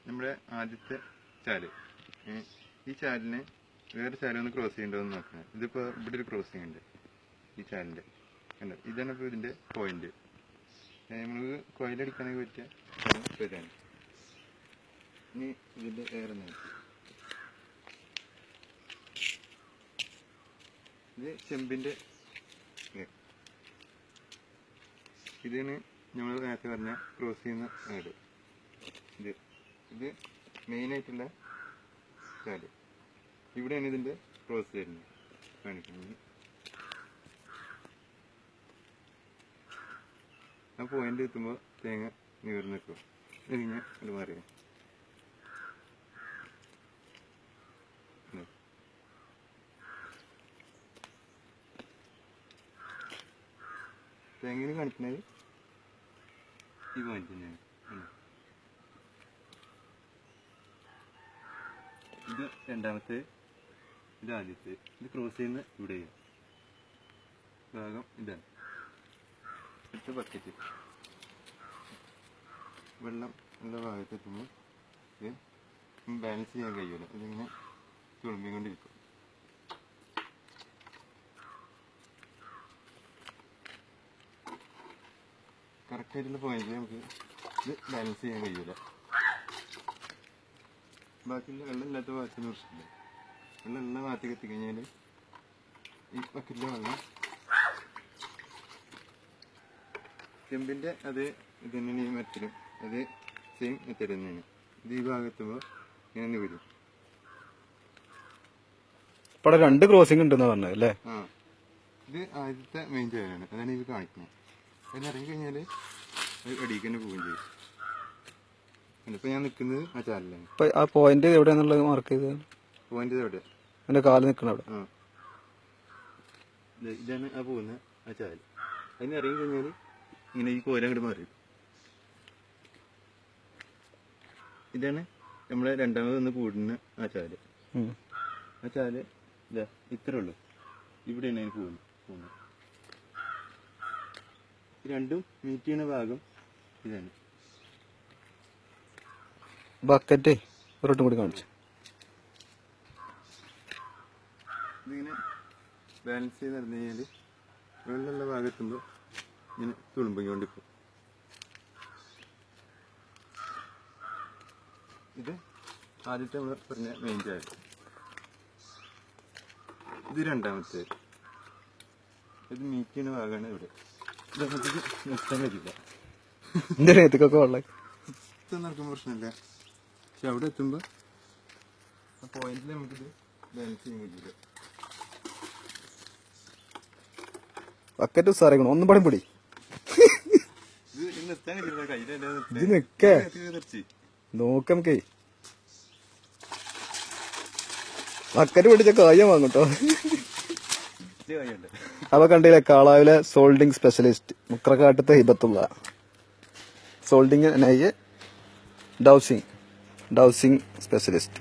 നമ്മുടെ ആദ്യത്തെ ചാല്. ഈ ചാലിന് വേറെ ചാലൊന്ന് ക്രോസ് ചെയ്യണ്ടോന്ന് നോക്കണം. ഇതിപ്പോൾ ഇവിടെ ഒരു ക്രോസിങ് ഉണ്ട് ഈ ചാലിൻ്റെ, കണ്ടോ? ഇതാണ് ഇപ്പോൾ ഇതിൻ്റെ പോയിന്റ്. നമുക്ക് കോയിലടിക്കാനൊക്കെ പറ്റിയ സ്ഥലം ഇതാണ്. ഇനി ഇതിൻ്റെ വേറെ ഇത് ചെമ്പിൻ്റെ ഇതാണ് നമ്മൾ നേരത്തെ പറഞ്ഞ ക്രോസ് ചെയ്യുന്ന നാട്. ഇത് മെയിനായിട്ടുള്ള ചാല്. ഇവിടെയാണ് ഇതിൻ്റെ ക്രോസ് വരുന്നത് കാണിക്കുന്നത്. ആ പോയിന്റ് എത്തുമ്പോൾ തേങ്ങ നീർന്ന് നിൽക്കും. ഇതിങ്ങനെ അത് മാറിയോ? തേങ്ങയിൽ കാണിക്കുന്നത് ഈ പോയിന്റ് തന്നെയാണ്. ഇത് രണ്ടാമത്തെ, ഇത് ആദ്യത്തെ. ഇത് ക്രോസ് ചെയ്യുന്ന ഇവിടെ ഭാഗം ഇതാണ്. അടുത്ത ബക്കറ്റ് വെള്ളം ഉള്ള ഭാഗത്ത് എത്തുമ്പോൾ ഇത് ബാലൻസ് ചെയ്യാൻ കഴിയില്ല. ഇതിങ്ങനെ തുളുമ്പിക്കൊണ്ടിരിക്കും. കറക്റ്റായിട്ടുള്ള പോയിന്റിൽ നമുക്ക് ഇത് ബാലൻസ് ചെയ്യാൻ കഴിയില്ല. ബാക്കിയുള്ള വെള്ളമില്ലാത്ത ഭാഗത്തിന് പ്രശ്നമില്ല. വെള്ളമുള്ള ഭാഗത്തേക്ക് എത്തിക്കഴിഞ്ഞാൽ ഈ ബക്കറ്റിലെ വെള്ളം ചെമ്പിൻ്റെ അത് ഇത് തന്നെയാണ്. ഈ മെറ്റലും അത് സെയിം മെറ്റൽ തന്നെയാണ്. ഇത് ഈ ഭാഗത്തുമ്പോൾ ഇങ്ങനെ വരും. ഇവിടെ 2 ക്രോസിംഗ് ഉണ്ടെന്ന് പറഞ്ഞത് അല്ലേ? ആ, ഇത് ആദ്യത്തെ മെയിൻ ചാലാണ്. അതാണ് ഇത് കാണിക്കുന്നത്. അതിന് ഇറങ്ങിക്കഴിഞ്ഞാൽ അത് അടിയിലേക്ക് തന്നെ പോവുകയും ചെയ്യും. ഇപ്പൊ ഞാൻ നിൽക്കുന്നത് ആ ചാലിലാണ്. ആ പോയിന്റ് എവിടെയാന്നുള്ളത് മാർക്ക് ചെയ്ത്. പോയിന്റ് എവിടെ? എന്റെ കാല് നിൽക്കണം അവിടെ. ആ, ഇതാണ് ആ പോകുന്ന ആ ചാല്. അതിന് ഇറങ്ങിക്കഴിഞ്ഞാൽ ഇങ്ങനെ ഈ കോല അങ്ങോട്ട് മാറി. ഇതാണ് നമ്മളെ രണ്ടാമത് വന്ന് കൂടുന്ന ആ ചാല്. ആ ചാല് ഇതാ ഇത്രേ ഉള്ളൂ. ഇവിടെയാണ് അതിന് പോകുന്നത്. രണ്ടും മീറ്റ് ചെയ്യുന്ന ഭാഗം ഇതാണ്. ബക്കറ്റ് ഒരോട്ടും കൂടി കാണിച്ചു. ഇതിങ്ങനെ ബാലൻസ് ചെയ്ത് നടന്നു കഴിഞ്ഞാൽ വെള്ളമുള്ള ഭാഗത്തുമ്പോൾ ഇങ്ങനെ തുളുമ്പിക്കൊണ്ടിരിക്കും. ഇത് ആദ്യത്തെ നമ്മൾ പറഞ്ഞ മെയിൻ ചായ. ഇത് രണ്ടാമത്തെ. ഇത് മീറ്റ് ചെയ്യുന്ന ഭാഗമാണ് ഇവിടെ. ഇത് നമുക്ക് നിർത്താൻ കഴിയില്ല. ഇതൊക്കെ വെള്ളം ഇത്ര നടക്കുമ്പോൾ പ്രശ്നമില്ല. പക്ഷെ അവിടെ എത്തുമ്പോൾ ആ പോയിന്റിൽ നമുക്കിത് ബാലൻസ് ചെയ്യാൻ കഴിയില്ല. ബക്കറ്റ് ഉസാറിക്കണം. ഒന്നും പടം പിടി. ഇത് നിർത്താൻ കഴിയില്ല. ഇത് നിക്ക നോക്ക നമുക്കേ. ബക്കറ്റ് പിടിച്ച കായ വാങ്ങട്ടോ. അവ കണ്ടില്ലേ, കാളാവിലെ സോൾഡിങ് സ്പെഷ്യലിസ്റ്റ് മുക്രക്കാട്ടത്തെ ഹിബത്തുള്ള സോൾഡിങ് ഡൗസിങ് സ്പെഷ്യലിസ്റ്റ്.